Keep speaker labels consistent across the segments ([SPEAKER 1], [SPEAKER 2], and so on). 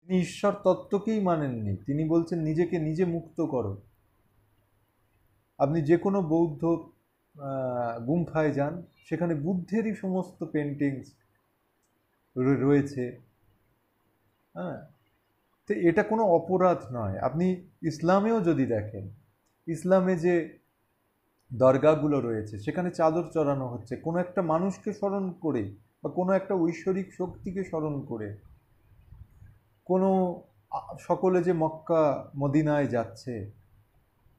[SPEAKER 1] তিনি ঈশ্বর তত্ত্বকেই মানেননি, তিনি বলছেন নিজেকে নিজে মুক্ত করো। আপনি যে কোনো বৌদ্ধ গুম্ফায় যান, সেখানে বুদ্ধেরই সমস্ত পেন্টিংস রয়েছে। হ্যাঁ, তো এটা কোনো অপরাধ নয়। আপনি ইসলামেও যদি দেখেন, ইসলামে যে দরগাগুলো রয়েছে সেখানে চাদর চড়ানো হচ্ছে কোনো একটা মানুষকে স্মরণ করে বা কোনো একটা ঐশ্বরিক শক্তিকে স্মরণ করে। কোনো সকলে যে মক্কা মদিনায় যাচ্ছে,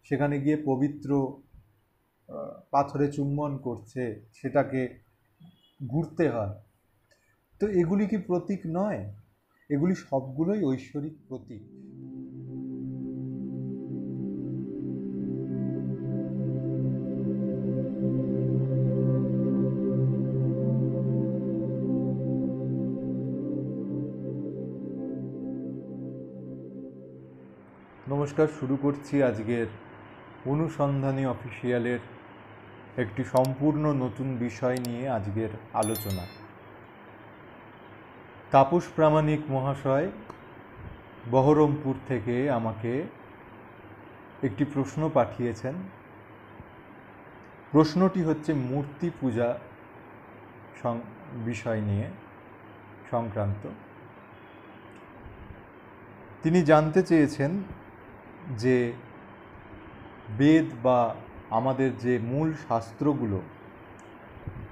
[SPEAKER 1] সেখানে গিয়ে পবিত্র পাথরে চুম্বন করছে, সেটাকে ঘুরতে হয়। তো এগুলি কি প্রতীক নয়? এগুলি সবগুলোই ঐশ্বরিক প্রতীক। নমস্কার, শুরু করছি আজকের অনুসন্ধানী অফিসিয়ালের একটি সম্পূর্ণ নতুন বিষয় নিয়ে আজকের আলোচনা। তাপস প্রামাণিক মহাশয় বহরমপুর থেকে আমাকে একটি প্রশ্ন পাঠিয়েছেন। প্রশ্নটি হচ্ছে মূর্তি পূজা বিষয় নিয়ে সংক্রান্ত। তিনি জানতে চেয়েছেন যে বেদ বা আমাদের যে মূল শাস্ত্রগুলো,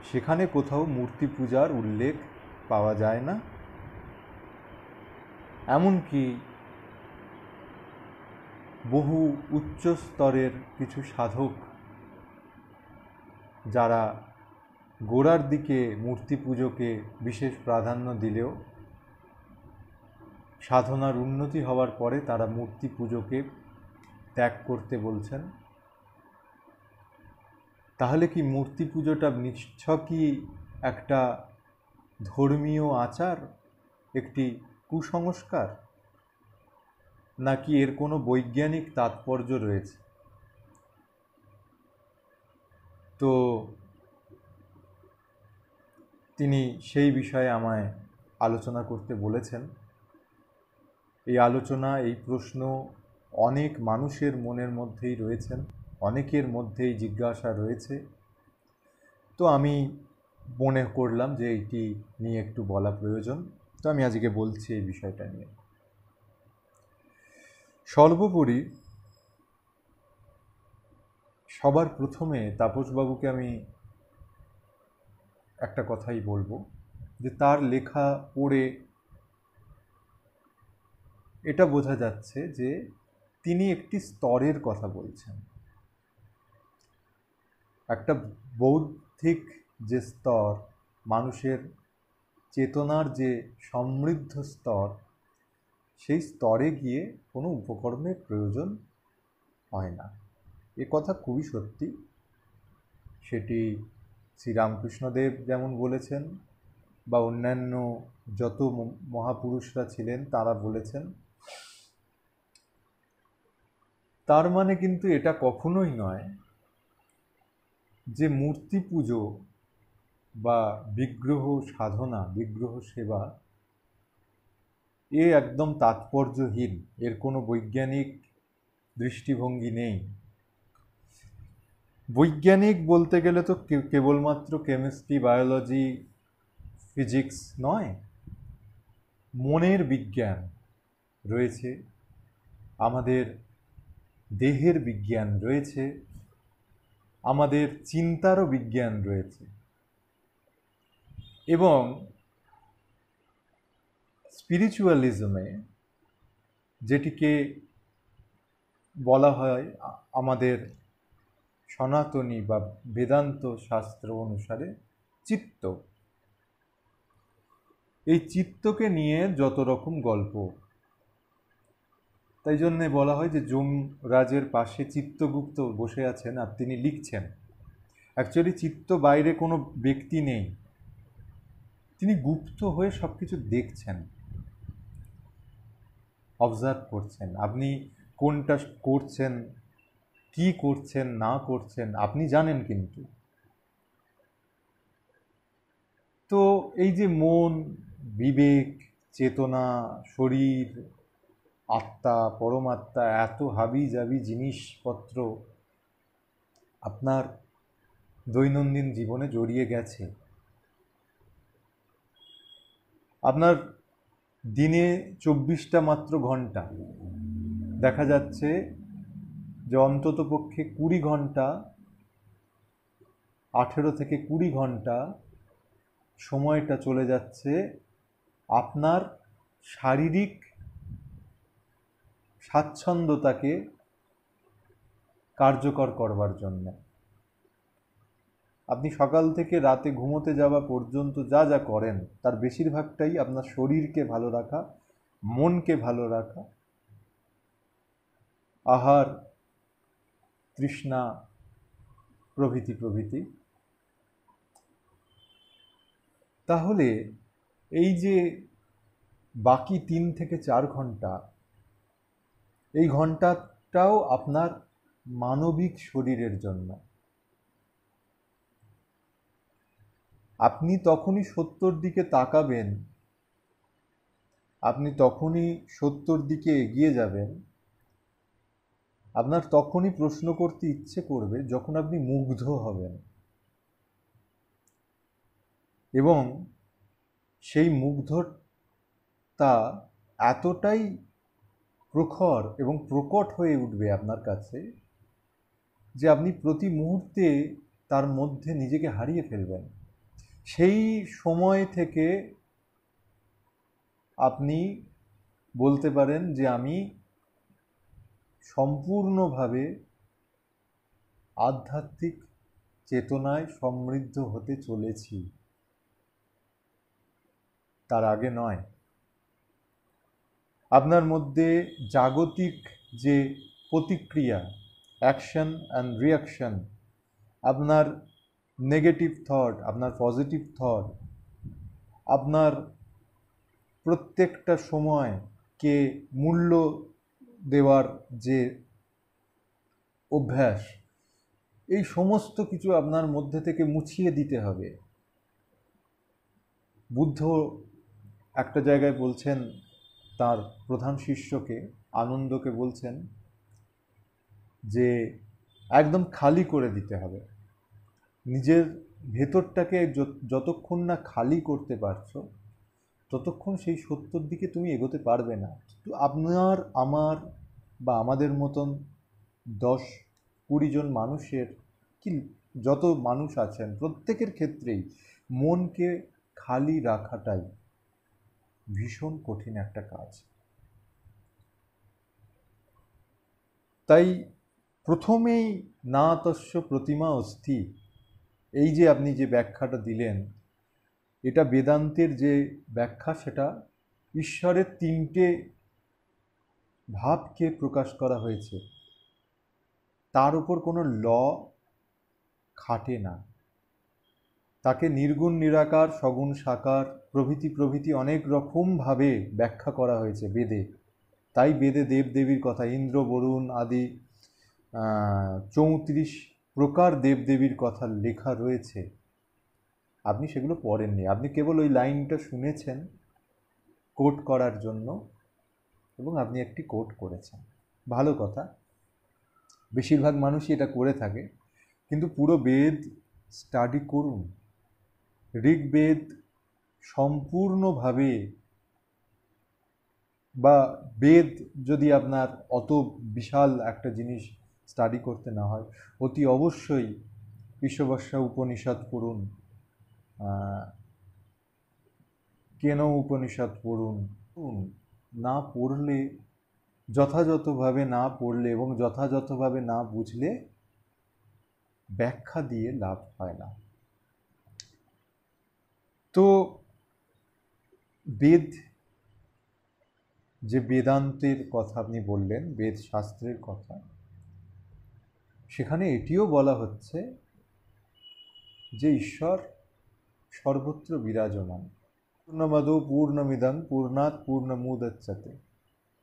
[SPEAKER 1] সেখানে কোথাও মূর্তি পূজার উল্লেখ পাওয়া যায় না। এমনকি বহু উচ্চ স্তরের কিছু সাধক যারা গোড়ার দিকে মূর্তি পুজোকে বিশেষ প্রাধান্য দিলেও সাধনার উন্নতি হওয়ার পরে তারা মূর্তি পুজোকে ত্যাগ করতে বলছেন। তাহলে কি মূর্তি পুজোটা নিছকই একটা ধর্মীয় আচার, একটি কুসংস্কার, নাকি এর কোনো বৈজ্ঞানিক তাৎপর্য রয়েছে? তো তিনি সেই বিষয়ে আমায় আলোচনা করতে বলেছেন। এই আলোচনা, এই প্রশ্ন অনেক মানুষের মনের মধ্যেই রয়েছেন, অনেকের মধ্যেই জিজ্ঞাসা রয়েছে। তো আমি মনে করলাম যে এইটি নিয়ে একটু বলা প্রয়োজন। তো আমি আজকে বলছি এই বিষয়টা নিয়ে। সর্বোপরি সবার প্রথমে তাপসবাবুকে আমি একটা কথাই বলবো, যে তার লেখা পড়ে এটা বোঝা যাচ্ছে যে তিনি একটি স্তরের কথা বলছেন। একটা বৌদ্ধিক যে স্তর, মানুষের চেতনার যে সমৃদ্ধ স্তর, সেই স্তরে গিয়ে কোনো উপকরণের প্রয়োজন হয় না। এ কথা খুবই সত্যি। সেটি শ্রীরামকৃষ্ণদেব যেমন বলেছেন, বা অন্যান্য যত মহাপুরুষরা ছিলেন তারা বলেছেন। তার মানে কিন্তু এটা কখনোই নয় যে মূর্তি পুজো বা বিগ্রহ সাধনা, বিগ্রহ সেবা এ একদম তাৎপর্যহীন, এর কোনো বৈজ্ঞানিক দৃষ্টিভঙ্গি নেই। বৈজ্ঞানিক বলতে গেলে তো কেবলমাত্র কেমিস্ট্রি, বায়োলজি, ফিজিক্স নয়, মনের বিজ্ঞান রয়েছে, আমাদের দেহের বিজ্ঞান রয়েছে, আমাদের চিন্তারও বিজ্ঞান রয়েছে। এবং স্পিরিচুয়ালিজমে যেটিকে বলা হয় আমাদের সনাতনী বা বেদান্ত শাস্ত্র অনুসারে চিত্ত, এই চিত্তকে নিয়ে যত রকম গল্প। তাই জন্যে বলা হয় যে যমরাজের পাশে চিত্তগুপ্ত বসে আছেন আর তিনি লিখছেন। অ্যাকচুয়ালি চিত্ত বাইরে কোনো ব্যক্তি নেই, তিনি গুপ্ত হয়ে সব কিছু দেখছেন, অবজার্ভ করছেন। আপনি কোনটা করছেন, কি করছেন না করছেন আপনি জানেন, কিন্তু তো এই যে মন, বিবেক, চেতনা, শরীর, আত্মা, পরমাত্মা, এত হাবি জাবি জিনিসপত্র আপনার দৈনন্দিন জীবনে জড়িয়ে গেছে। আপনার দিনে 24টা মাত্র ঘন্টা, দেখা যাচ্ছে যে অন্তত পক্ষে 20 ঘন্টা, 18 থেকে 20 ঘন্টা সময়টা চলে যাচ্ছে আপনার শারীরিক স্বাচ্ছন্দ্যতাকে কার্যকর করবার জন্য। আপনি সকাল থেকে রাতে ঘুমোতে যাওয়া পর্যন্ত যা যা করেন তার বেশিরভাগটাই আপনার শরীরকে ভালো রাখা, মনকে ভালো রাখা, আহার, তৃষ্ণা প্রভৃতি প্রভৃতি। তাহলে এই যে বাকি 3 থেকে 4 ঘন্টা, এই ঘন্টাটাও আপনার মানবিক শরীরের জন্য। আপনি তখনই সত্যর দিকে তাকাবেন, আপনি তখনই সত্যর দিকে এগিয়ে যাবেন, আপনার তখনই প্রশ্ন করতে ইচ্ছে করবে যখন আপনি মুগ্ধ হবেন, এবং সেই মুগ্ধতা এতটাই প্রখর এবং প্রকট হয়ে উঠবে আপনার কাছে যে আপনি প্রতি মুহূর্তে তার মধ্যে নিজেকে হারিয়ে ফেলবেন। সেই সময় থেকে আপনি বলতে পারেন যে আমি সম্পূর্ণভাবে আধ্যাত্মিক চেতনায় সমৃদ্ধ হতে চলেছি, তার আগে নয়। আপনার মধ্যে জাগতিক যে প্রতিক্রিয়া, অ্যাকশন অ্যান্ড রিয়াকশন, আপনার নেগেটিভ থট, আপনার পজিটিভ থট, আপনার প্রত্যেকটা সময়কে মূল্য দেওয়ার যে অভ্যাস, এই সমস্ত কিছু আপনার মধ্যে থেকে মুছিয়ে দিতে হবে। বুদ্ধ একটা জায়গায় বলছেন, তার প্রধান শিষ্যকে আনন্দকে বলছেন যে একদম খালি করে দিতে হবে। নিজের ভেতরটাকে যতক্ষণ না খালি করতে পারছো ততক্ষণ সেই সত্যর দিকে তুমি এগোতে পারবে না। তো আপনার, আমার বা আমাদের মতন 10-20 জন মানুষের, কি যত মানুষ আছেন প্রত্যেকের ক্ষেত্রেই মনকে খালি রাখাটাই ভীষণ কঠিন একটা কাজ। তাই প্রথমেই না তস্য প্রতিমা অস্থি, এই যে আপনি যে ব্যাখ্যাটা দিলেন, এটা বেদান্তের যে ব্যাখ্যা, সেটা ঈশ্বরের 3টে ভাবকে প্রকাশ করা হয়েছে, তার উপর কোনো ল খাটে না। তাকে নির্গুণ, নিরাকার, সগুণ, সাকার প্রভৃতি প্রভৃতি অনেক রকমভাবে ব্যাখ্যা করা হয়েছে বেদে। তাই বেদে দেবদেবীর কথা, ইন্দ্র, বরুণ আদি 34 প্রকার দেবদেবীর কথা লেখা রয়েছে। আপনি সেগুলো পড়েননি, আপনি কেবল ওই লাইনটা শুনেছেন কোট করার জন্য, এবং আপনি একটি কোট করেছেন। ভালো কথা, বেশিরভাগ মানুষই এটা করে থাকে, কিন্তু পুরো বেদ স্টাডি করুন। ঋগ্বেদ সম্পূর্ণভাবে, বা বেদ যদি আপনার অত বিশাল একটা জিনিস স্টাডি করতে না হয়, অতি অবশ্যই ঈশাবস্য উপনিষদ পড়ুন, কেন উপনিষদ পড়ুন। না পড়লে, যথাযথভাবে না পড়লে এবং যথাযথভাবে না বুঝলে ব্যাখ্যা দিয়ে লাভ হয় না। তো বেদ, যে বেদান্তের কথা আপনি বললেন, বেদ শাস্ত্রের কথা, সেখানে এটিও বলা হচ্ছে যে ঈশ্বর সর্বত্র বিরাজমান। পূর্ণমদ পূর্ণমিদং পূর্ণাৎ পূর্ণমুদচ্যতে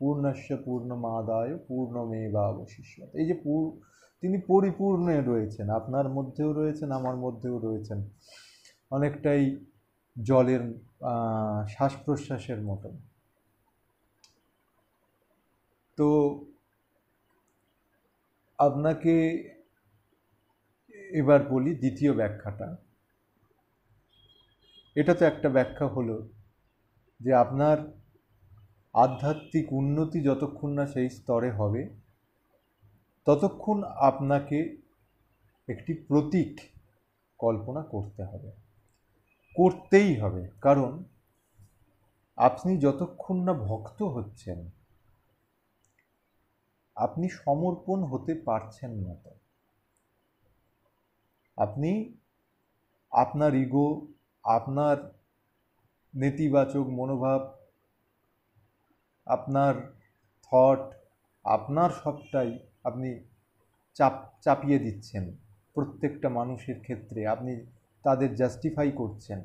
[SPEAKER 1] পূর্ণস্য পূর্ণমাদায় পূর্ণমেবাবশিষ্যতে। এই যে তিনি পরিপূর্ণ রয়েছেন, আপনার মধ্যেও রয়েছেন, আমার মধ্যেও রয়েছেন, অনেকটাই জলের শ্বাস প্রশ্বাসের মতন। তো আপনাকে এবার বলি দ্বিতীয় ব্যাখ্যাটা। এটা তো একটা ব্যাখ্যা হলো যে আপনার আধ্যাত্মিক উন্নতি যতক্ষণ না সেই স্তরে হবে ততক্ষণ আপনাকে একটি প্রতীক কল্পনা করতে হবে, করতেই হবে। কারণ আপনি যতক্ষণ না ভক্ত হচ্ছেন আপনি সমর্পণ হতে পারছেন না। তো আপনি আপনার ইগো, আপনার নেতিবাচক মনোভাব, আপনার থট, আপনার সবটাই আপনি চাপিয়ে দিচ্ছেন প্রত্যেকটা মানুষের ক্ষেত্রে। আপনি তাদের জাস্টিফাই করছেন।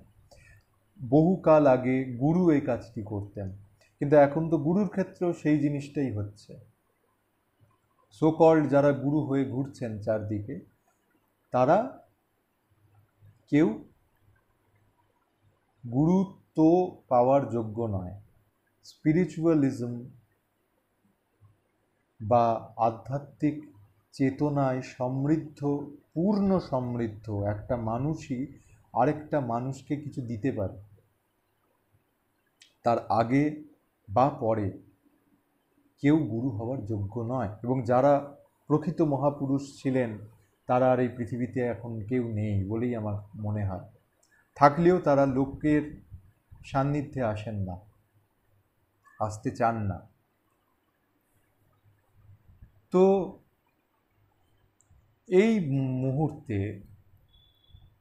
[SPEAKER 1] বহুকাল আগে গুরু এই কাজটি করতেন, কিন্তু এখন তো গুরুর ক্ষেত্রেও সেই জিনিসটাই হচ্ছে। সো কল্ড যারা গুরু হয়ে ঘুরছেন চারদিকে, তারা কেউ গুরুত্ব পাওয়ার যোগ্য নয়। স্পিরিচুয়ালিজম বা আধ্যাত্মিক চেতনায় সমৃদ্ধ, পূর্ণ সমৃদ্ধ একটা মানুষই আরেকটা মানুষকে কিছু দিতে পারে। তার আগে বা পরে কেউ গুরু হওয়ার যোগ্য নয়। এবং যারা প্রকৃত মহাপুরুষ ছিলেন তারা আর এই পৃথিবীতে এখন কেউ নেই বলেই আমার মনে হয়। থাকলেও তারা লোকের সান্নিধ্যে আসেন না, আসতে চান না। তো এই মুহূর্তে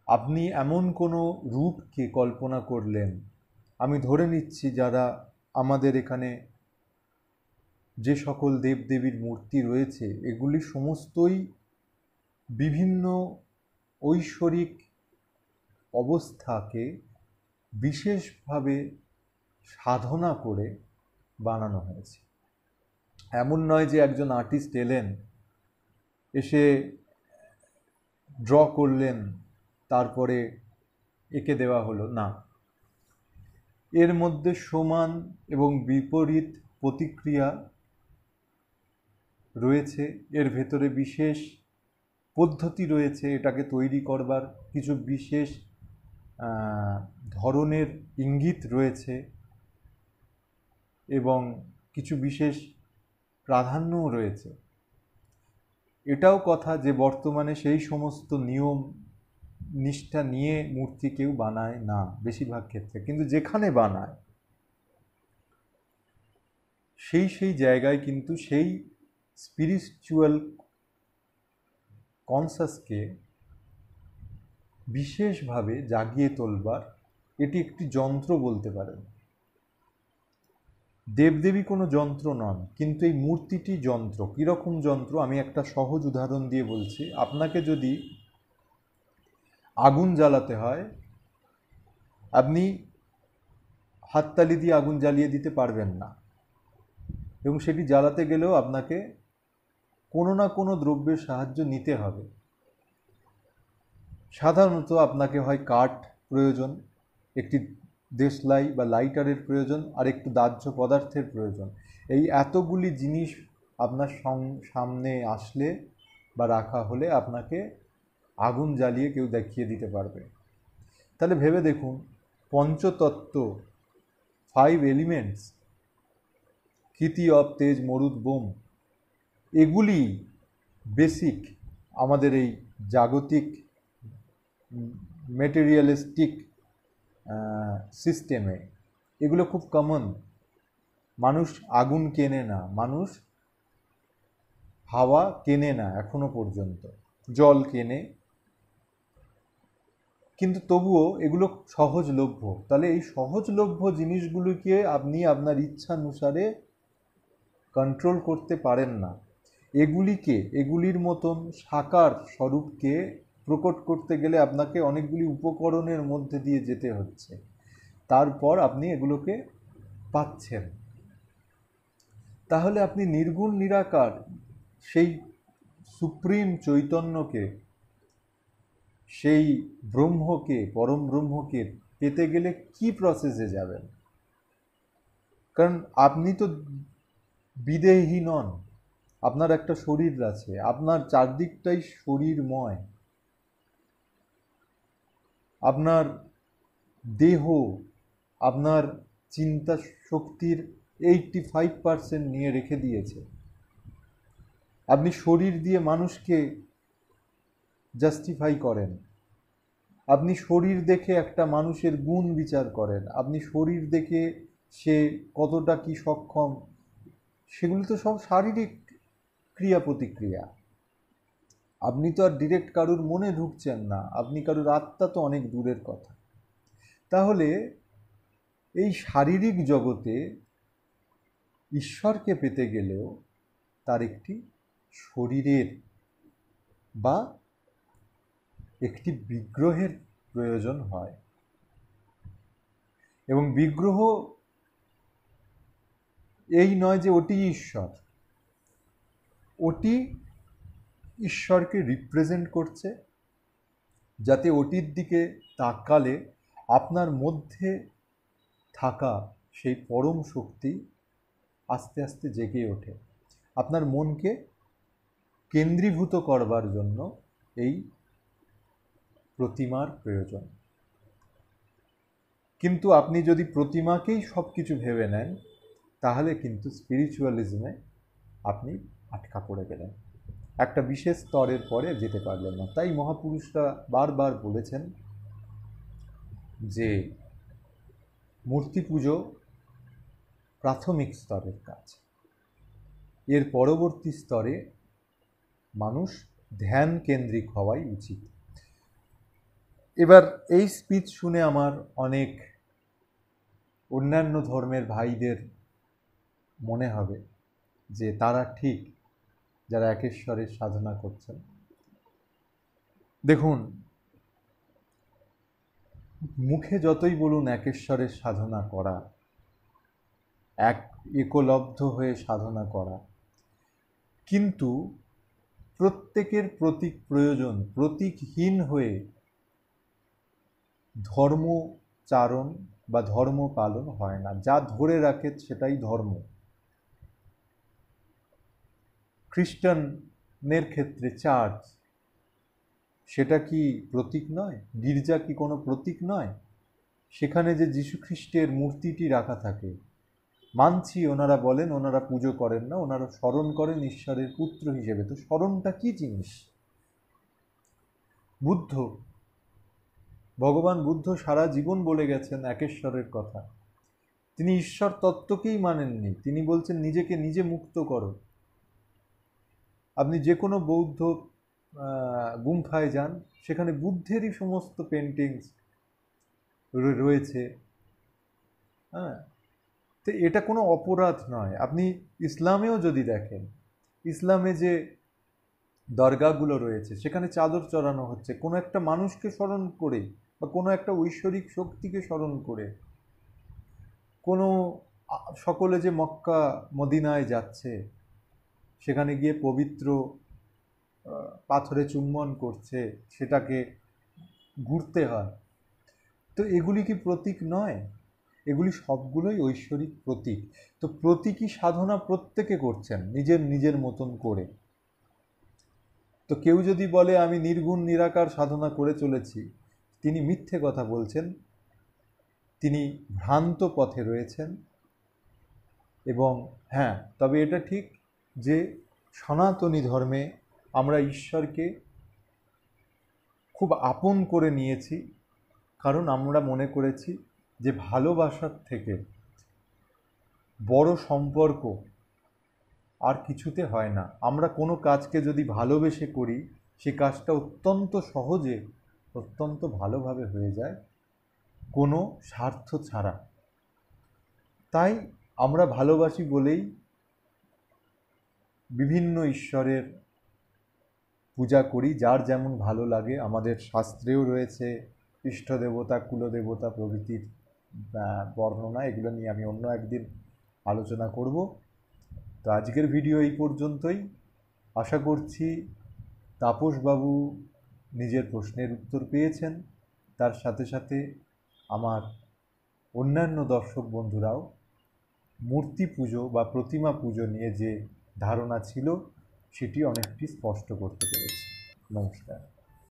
[SPEAKER 1] আপনি এমন কোনো রূপকে কল্পনা করলেন, আমি ধরে নিচ্ছি যারা আমাদের এখানে যে সকল দেবদেবীর মূর্তি রয়েছে এগুলি সমস্তই বিভিন্ন ঐশ্বরিক অবস্থাকে বিশেষভাবে সাধনা করে বানানো হয়েছে। এমন নয় যে একজন আর্টিস্ট এলেন, এসে ড্র করলেন, তারপরে এঁকে দেওয়া হলো না। এর মধ্যে সমান এবং বিপরীত প্রতিক্রিয়া রয়েছে, এর ভেতরে বিশেষ পদ্ধতি রয়েছে, এটাকে তৈরি করবার কিছু বিশেষ ধরনের ইঙ্গিত রয়েছে এবং কিছু বিশেষ প্রাধান্যও রয়েছে। এটাও কথা যে বর্তমানে সেই সমস্ত নিয়ম নিষ্ঠা নিয়ে মূর্তি কেউ বানায় না বেশিরভাগ ক্ষেত্রে, কিন্তু যেখানে বানায় সেই জায়গায় কিন্তু সেই স্পিরিচুয়াল কনসাসকে বিশেষভাবে জাগিয়ে তোলবার এটি একটি যন্ত্র বলতে পারেন। দেবদেবী কোনো যন্ত্র নন, কিন্তু এই মূর্তিটি যন্ত্র। কীরকম যন্ত্র আমি একটা সহজ উদাহরণ দিয়ে বলছি। আপনাকে যদি আগুন জ্বালাতে হয়, আপনি হাততালি দিয়ে আগুন জ্বালিয়ে দিতে পারবেন না, এবং সেটি জ্বালাতে গেলেও আপনাকে কোনো না কোনো দ্রব্যের সাহায্য নিতে হবে। সাধারণত আপনাকে হয় কাঠ প্রয়োজন, একটি দেশলাই বা লাইটারের প্রয়োজন, আর একটু দাহ্য পদার্থের প্রয়োজন। এই এতগুলি জিনিস আপনার সামনে আসলে বা রাখা হলে আপনাকে আগুন জ্বালিয়ে কেউ দেখিয়ে দিতে পারবে। তাহলে ভেবে দেখুন, পঞ্চতত্ত্ব, 5 এলিমেন্টস, ক্ষিতি অপ তেজ মরুদ বোম, এগুলি বেসিক আমাদের এই জাগতিক মেটেরিয়ালিস্টিক সিস্টেমে। এগুলো খুব কমন। মানুষ আগুন কেনে না, মানুষ হাওয়া কেনে না এখনো পর্যন্ত, জল কেনে, কিন্তু তবুও এগুলো সহজলভ্য। তাহলে এই সহজলভ্য জিনিসগুলোকে আপনি আপনার ইচ্ছানুসারে কন্ট্রোল করতে পারেন না। এগুলির মতন সাকার স্বরূপকে প্রকট করতে গেলে আপনাকে অনেকগুলি উপকরণের মধ্যে দিয়ে যেতে হচ্ছে, তারপর আপনি এগুলোকে পাচ্ছেন। তাহলে আপনি নির্গুণ নিরাকার সেই সুপ্রিম চৈতন্যকে, সেই ব্রহ্মকে, পরম ব্রহ্মকে পেতে গেলে কি প্রসেসে যাবেন? কারণ আপনি তো বিদেহী নন। আপনার একটা শরীর আছে, আপনার চারদিকটাই শরীরময়। আপনার দেহ আপনার চিন্তা শক্তির 85% নিয়ে রেখে দিয়েছে। আপনি শরীর দিয়ে মানুষকে জাস্টিফাই করেন, আপনি শরীর দেখে একটা মানুষের গুণ বিচার করেন, আপনি শরীর দেখে সে কতটা কি সক্ষম, সেগুলো তো সব শারীরিক ক্রিয়া প্রতিক্রিয়া। আপনি তো আর ডিরেক্ট কারুর মনে ঢুকছেন না, আপনি কারুর আত্মা তো অনেক দূরের কথা। তাহলে এই শারীরিক জগতে ঈশ্বরকে পেতে গেলেও তার একটি শরীরের বা একটি বিগ্রহের প্রয়োজন হয়। এবং বিগ্রহ এই নয় যে ওটি ঈশ্বর, ওটি ঈশ্বরকে রিপ্রেজেন্ট করছে, যাতে ওটির দিকে তাকালে আপনার মধ্যে থাকা সেই পরম শক্তি আস্তে আস্তে জেগে ওঠে। আপনার মনকে কেন্দ্রীভূত করবার জন্য এই প্রতিমার প্রয়োজন। কিন্তু আপনি যদি প্রতিমাকেই সব কিছু ভেবে নেন, তাহলে কিন্তু স্পিরিচুয়ালিজমে আপনি আটকা পড়ে গেলেন, একটা বিশেষ স্তরের পরে যেতে পারলেন না। তাই মহাপুরুষরা বারবার বলেছেন যে মূর্তি পুজো প্রাথমিক স্তরের কাজ, এর পরবর্তী স্তরে মানুষ ধ্যান কেন্দ্রিক হওয়াই উচিত। এবার এই স্পিচ শুনে আমার অনেক অন্যান্য ধর্মের ভাইদের মনে হবে যে তারা ঠিক, যারা একেশ্বরের সাধনা করছেন। দেখুন, মুখে যতই বলুন একেশ্বরের সাধনা করা, একলব্ধ হয়ে সাধনা করা, কিন্তু প্রত্যেকের প্রতীক প্রয়োজন। প্রতীকহীন হয়ে ধর্মচারণ বা ধর্ম পালন হয় না। যা ধরে রাখে সেটাই ধর্ম। খ্রিস্টানদের ক্ষেত্রে চার্চ, সেটা কি প্রতীক নয়? গির্জা কি কোনো প্রতীক নয়? সেখানে যে যীশুখ্রিস্টের মূর্তিটি রাখা থাকে, মানছি ওনারা বলেন ওনারা পুজো করেন না, ওনারা স্মরণ করেন ঈশ্বরের পুত্র হিসেবে। তো স্মরণটা কি জিনিস? বুদ্ধ, ভগবান বুদ্ধ সারা জীবন বলে গেছেন একেশ্বরের কথা। তিনি ঈশ্বর তত্ত্বকেই মানেননি, তিনি বলছেন নিজেকে নিজে মুক্ত করো। আপনি যে কোনো বৌদ্ধ গুম্ফায় যান, সেখানে বুদ্ধেরই সমস্ত পেন্টিংস রয়েছে। হ্যাঁ, তো এটা কোনো অপরাধ নয়। আপনি ইসলামেও যদি দেখেন, ইসলামে যে দরগাগুলো রয়েছে সেখানে চাদর চড়ানো হচ্ছে কোনো একটা মানুষকে স্মরণ করে বা কোনো একটা ঐশ্বরিক শক্তিকে স্মরণ করে। কোনো সকলে যে মক্কা মদিনায় যাচ্ছে, সেখানে গিয়ে পবিত্র পাথরে চুম্বন করছে, সেটাকে ঘুরতে হয়। তো এগুলি কি প্রতীক নয়? এগুলি সবগুলোই ঐশ্বরিক প্রতীক। তো প্রতীকী সাধনা প্রত্যেকে করছেন নিজের নিজের মতন করে। তো কেউ যদি বলে আমি নির্গুণ নিরাকার সাধনা করে চলেছি, তিনি মিথ্যে কথা বলছেন, তিনি ভ্রান্ত পথে রয়েছেন। এবং হ্যাঁ, তবে এটা ঠিক যে সনাতনী ধর্মে আমরা ঈশ্বরকে খুব আপন করে নিয়েছি, কারণ আমরা মনে করেছি যে ভালোবাসার থেকে বড় সম্পর্ক আর কিছুতে হয় না। আমরা কোনো কাজকে যদি ভালোবেসে করি, সে কাজটা অত্যন্ত সহজে, অত্যন্ত ভালোভাবে হয়ে যায়, কোনো স্বার্থ ছাড়া। তাই আমরা ভালোবাসি বলেই বিভিন্ন ঈশ্বরের পূজা করি, যার যেমন ভালো লাগে। আমাদের শাস্ত্রেও রয়েছে ইষ্ট দেবতা, কুলদেবতা প্রভৃতির বর্ণনা। এগুলো নিয়ে আমি অন্য একদিন আলোচনা করব। তো আজকের ভিডিও এই পর্যন্তই। আশা করছি তাপসবাবু নিজের প্রশ্নের উত্তর পেয়েছেন, তার সাথে সাথে আমার অন্যান্য দর্শক বন্ধুরাও মূর্তি পুজো বা প্রতিমা পুজো নিয়ে যে ধারণা ছিল সেটি অনেকটি স্পষ্ট করতে পেরেছি। নমস্কার।